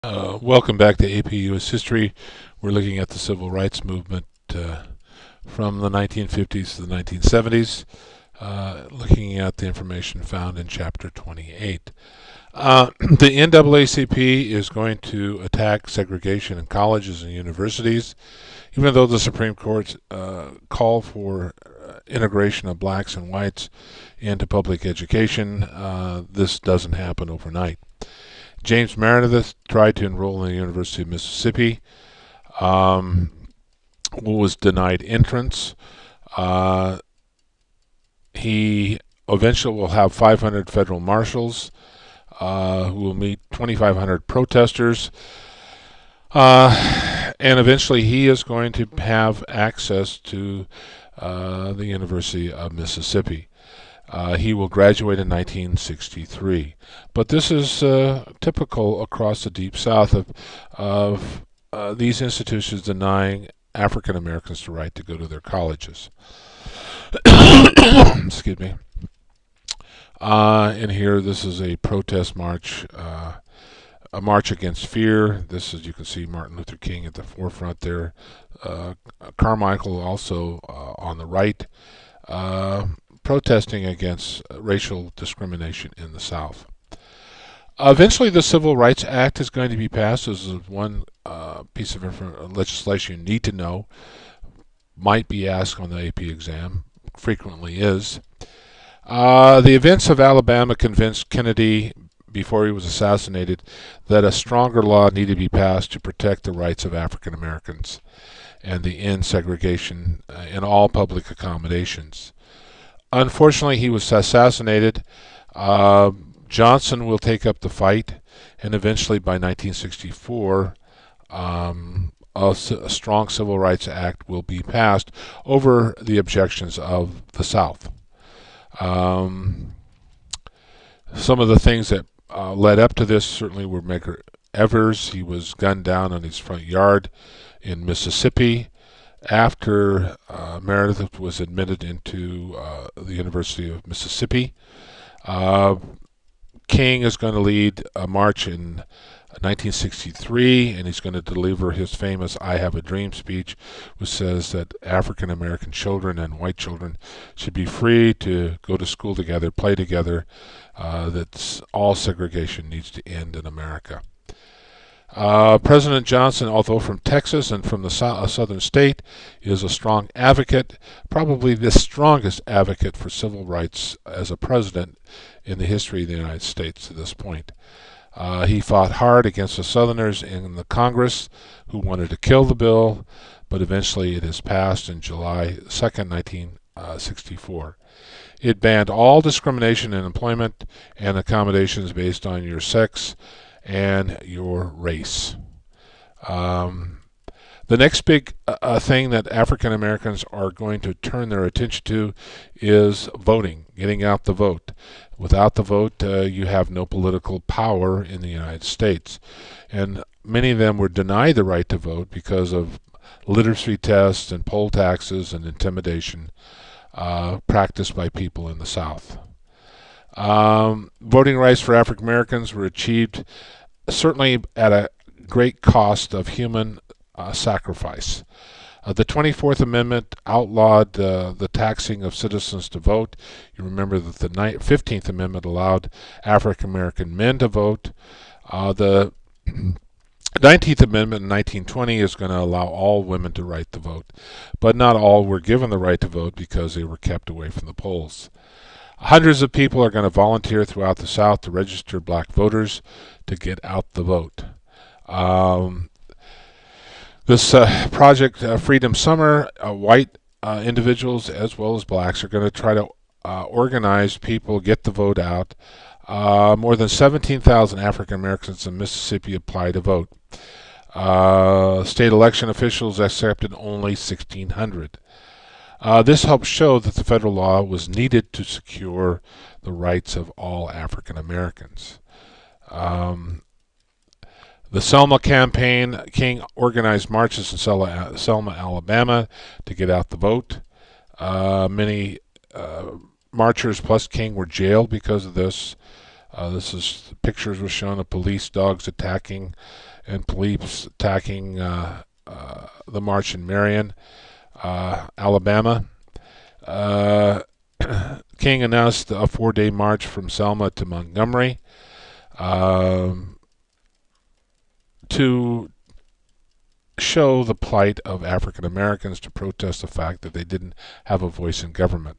Welcome back to AP US History. We're looking at the Civil Rights Movement from the 1950s to the 1970s, looking at the information found in Chapter 28. The NAACP is going to attack segregation in colleges and universities, even though the Supreme Court called for integration of blacks and whites into public education. This doesn't happen overnight. James Meredith tried to enroll in the University of Mississippi, um, was denied entrance. Uh, he eventually will have 500 federal marshals who will meet 2,500 protesters. And eventually he is going to have access to the University of Mississippi. He will graduate in 1963. But this is typical across the Deep South of these institutions denying African Americans the right to go to their colleges. Excuse me. And here, this is a protest march, a march against fear. This is, you can see Martin Luther King at the forefront there. Carmichael also on the right. Protesting against racial discrimination in the South. Eventually, the Civil Rights Act is going to be passed. This is one piece of legislation you need to know. Might be asked on the AP exam. Frequently is. The events of Alabama convinced Kennedy, before he was assassinated, that a stronger law needed to be passed to protect the rights of African Americans and the end segregation in all public accommodations. Unfortunately, he was assassinated. Johnson will take up the fight, and eventually, by 1964, a strong Civil Rights Act will be passed over the objections of the South. Some of the things that led up to this certainly were Medgar Evers. He was gunned down on his front yard in Mississippi after Meredith was admitted into the University of Mississippi. King is going to lead a march in 1963, and he's going to deliver his famous I Have a Dream speech, which says that African American children and white children should be free to go to school together, play together, that all segregation needs to end in America. President Johnson, although from Texas and from the southern state, is a strong advocate, probably the strongest advocate for civil rights as a president in the history of the United States to this point. He fought hard against the Southerners in the Congress who wanted to kill the bill, but eventually it is passed in July 2nd, 1964. It banned all discrimination in employment and accommodations based on your sex and your race. The next big thing that African Americans are going to turn their attention to is voting, getting out the vote. Without the vote, you have no political power in the United States. And many of them were denied the right to vote because of literacy tests and poll taxes and intimidation practiced by people in the South. Voting rights for African Americans were achieved certainly at a great cost of human sacrifice. The 24th Amendment outlawed the taxing of citizens to vote. You remember that the 15th Amendment allowed African American men to vote. The 19th Amendment in 1920 is going to allow all women to right to vote, but not all were given the right to vote because they were kept away from the polls. Hundreds of people are going to volunteer throughout the South to register black voters to get out the vote. This project, Freedom Summer, white individuals as well as blacks are going to try to organize people, get the vote out. More than 17,000 African Americans in Mississippi applied to vote. State election officials accepted only 1,600. This helped show that the federal law was needed to secure the rights of all African Americans. The Selma campaign, King organized marches in Selma, Alabama to get out the vote. Many marchers plus King were jailed because of this. Pictures were shown of police dogs attacking and police attacking the march in Marion, Alabama. Uh, King announced a 4-day march from Selma to Montgomery to show the plight of African Americans, to protest the fact that they didn't have a voice in government.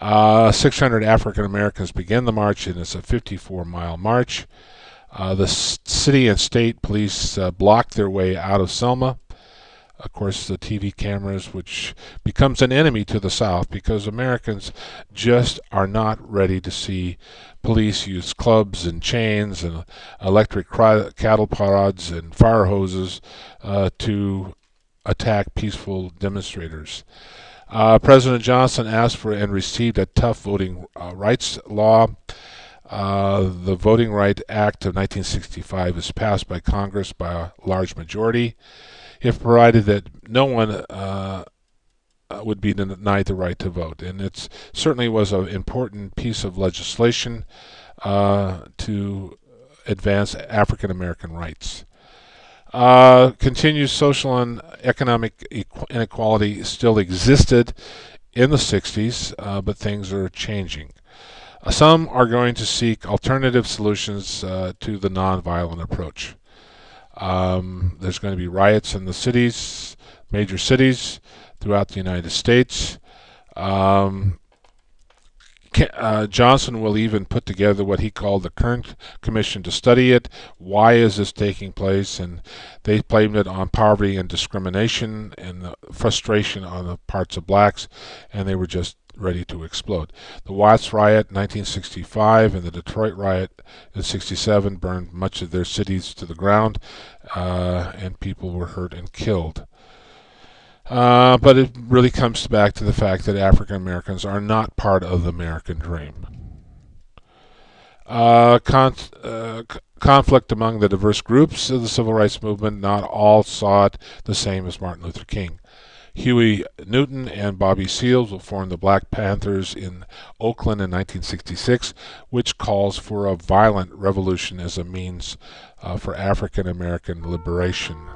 600 African Americans began the march, and it's a 54-mile march. The city and state police blocked their way out of Selma. Of course, the TV cameras, which becomes an enemy to the South, because Americans just are not ready to see police use clubs and chains and electric cattle prods and fire hoses to attack peaceful demonstrators. President Johnson asked for and received a tough voting rights law. The Voting Rights Act of 1965 is passed by Congress by a large majority, if provided that no one would be denied the right to vote. And it certainly was an important piece of legislation to advance African American rights. Continued social and economic inequality still existed in the 60s, but things are changing. Some are going to seek alternative solutions to the nonviolent approach. There's going to be riots in the cities, major cities throughout the United States. Johnson will even put together what he called the Kern Commission to study it. Why is this taking place? And they blamed it on poverty and discrimination and the frustration on the parts of blacks, and they were just ready to explode. The Watts riot in 1965 and the Detroit riot in 67 burned much of their cities to the ground, and people were hurt and killed. But it really comes back to the fact that African Americans are not part of the American dream. Conflict among the diverse groups of the civil rights movement, not all saw it the same as Martin Luther King. Huey Newton and Bobby Seals will form the Black Panthers in Oakland in 1966, which calls for a violent revolution as a means for African American liberation.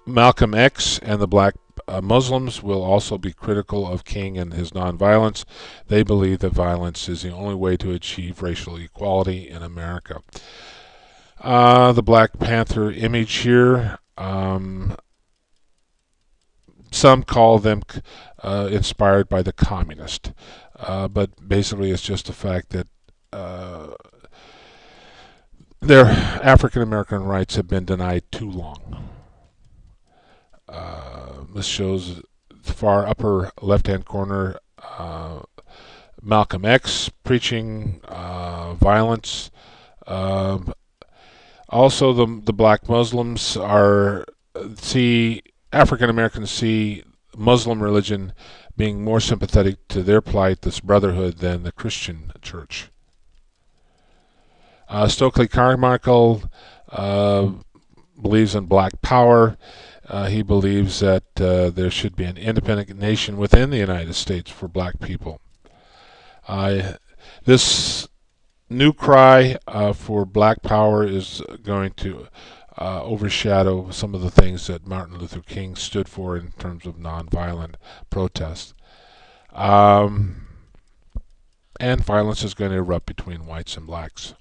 Malcolm X and the black Muslims will also be critical of King and his nonviolence. They believe that violence is the only way to achieve racial equality in America. The Black Panther image here, some call them inspired by the communist, but basically it's just the fact that their African American rights have been denied too long. This shows the far upper left-hand corner, Malcolm X preaching violence. Also, the black Muslims see African Americans see Muslim religion being more sympathetic to their plight, this brotherhood, than the Christian church. Stokely Carmichael believes in black power. He believes that there should be an independent nation within the United States for black people. This new cry for black power is going to overshadow some of the things that Martin Luther King stood for in terms of nonviolent protest. And violence is going to erupt between whites and blacks.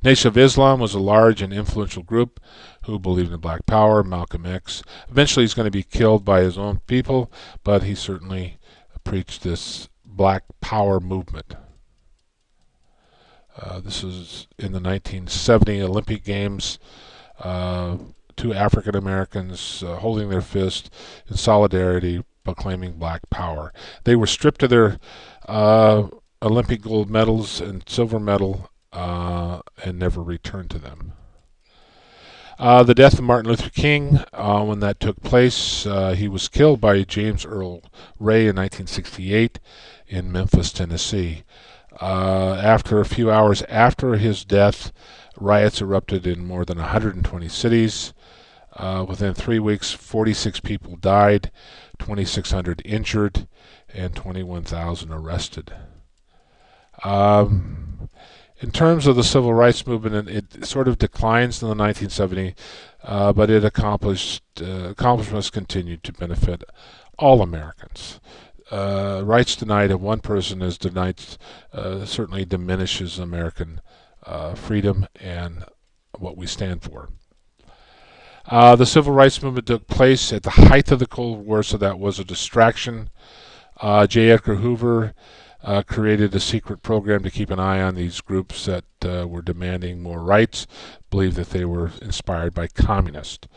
Nation of Islam was a large and influential group who believed in black power. Malcolm X eventually he's going to be killed by his own people, but he certainly preached this black power movement. This is in the 1970 Olympic Games. Two African Americans holding their fist in solidarity, proclaiming black power. They were stripped of their Olympic gold medals and silver medal and never returned to them. The death of Martin Luther King, when that took place, he was killed by James Earl Ray in 1968 in Memphis, Tennessee. After a few hours after his death, riots erupted in more than 120 cities. Within 3 weeks, 46 people died, 2,600 injured, and 21,000 arrested. In terms of the civil rights movement, it sort of declines in the 1970s, but it accomplishments continued to benefit all Americans. Rights denied of one person is denied certainly diminishes American freedom and what we stand for. The civil rights movement took place at the height of the Cold War, so that was a distraction. J. Edgar Hoover created a secret program to keep an eye on these groups that were demanding more rights, believed that they were inspired by communists.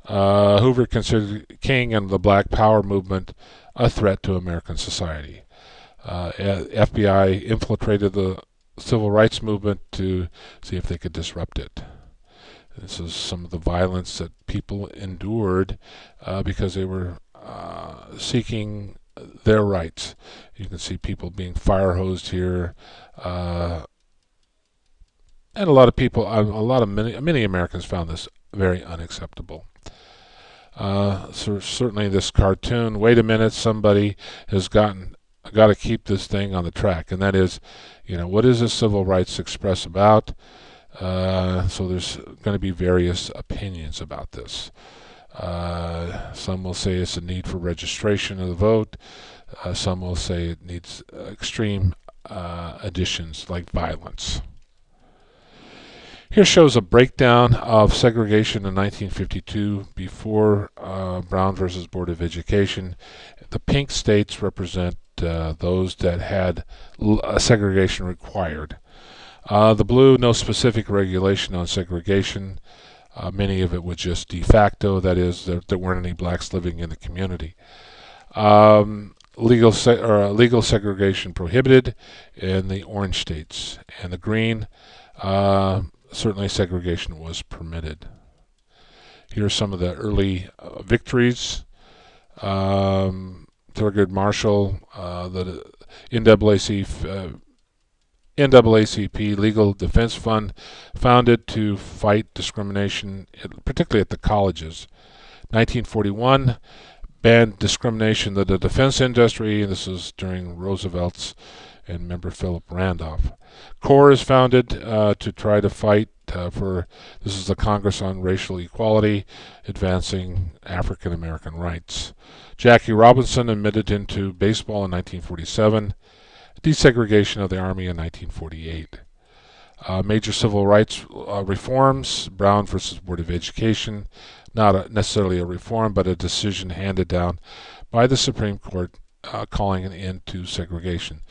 Hoover considered King and the Black Power movement a threat to American society. FBI infiltrated the civil rights movement to see if they could disrupt it. This is some of the violence that people endured because they were seeking their rights. You can see people being fire hosed here, and many Americans found this very unacceptable. So certainly this cartoon. Wait a minute, somebody has got to keep this thing on the track, and that is, what is this civil rights express about? So there's going to be various opinions about this. Some will say it's a need for registration of the vote. Some will say it needs extreme additions like violence. Here shows a breakdown of segregation in 1952 before Brown versus Board of Education. The pink states represent those that had segregation required. The blue, no specific regulation on segregation. Many of it was just de facto, that is, there weren't any blacks living in the community. Legal segregation prohibited in the orange states, and the green, certainly segregation was permitted. Here are some of the early victories. Thurgood Marshall, the NAACP Legal Defense Fund, founded to fight discrimination, particularly at the colleges. 1941, banned discrimination in the defense industry, and this was during Roosevelt's and member Philip Randolph. CORE is founded to try to fight this is the Congress on Racial Equality, advancing African American rights. Jackie Robinson admitted into baseball in 1947. Desegregation of the Army in 1948. Major civil rights reforms, Brown versus Board of Education, not necessarily a reform, but a decision handed down by the Supreme Court calling an end to segregation.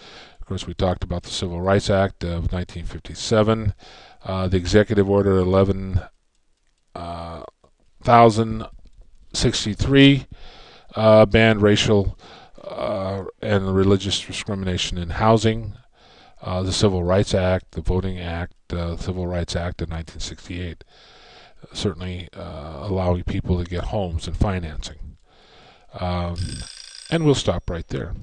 Of course, we talked about the Civil Rights Act of 1957, the Executive Order 11,063 banned racial and religious discrimination in housing. The Civil Rights Act, the Voting Act, the Civil Rights Act of 1968, certainly allowing people to get homes and financing. And we'll stop right there.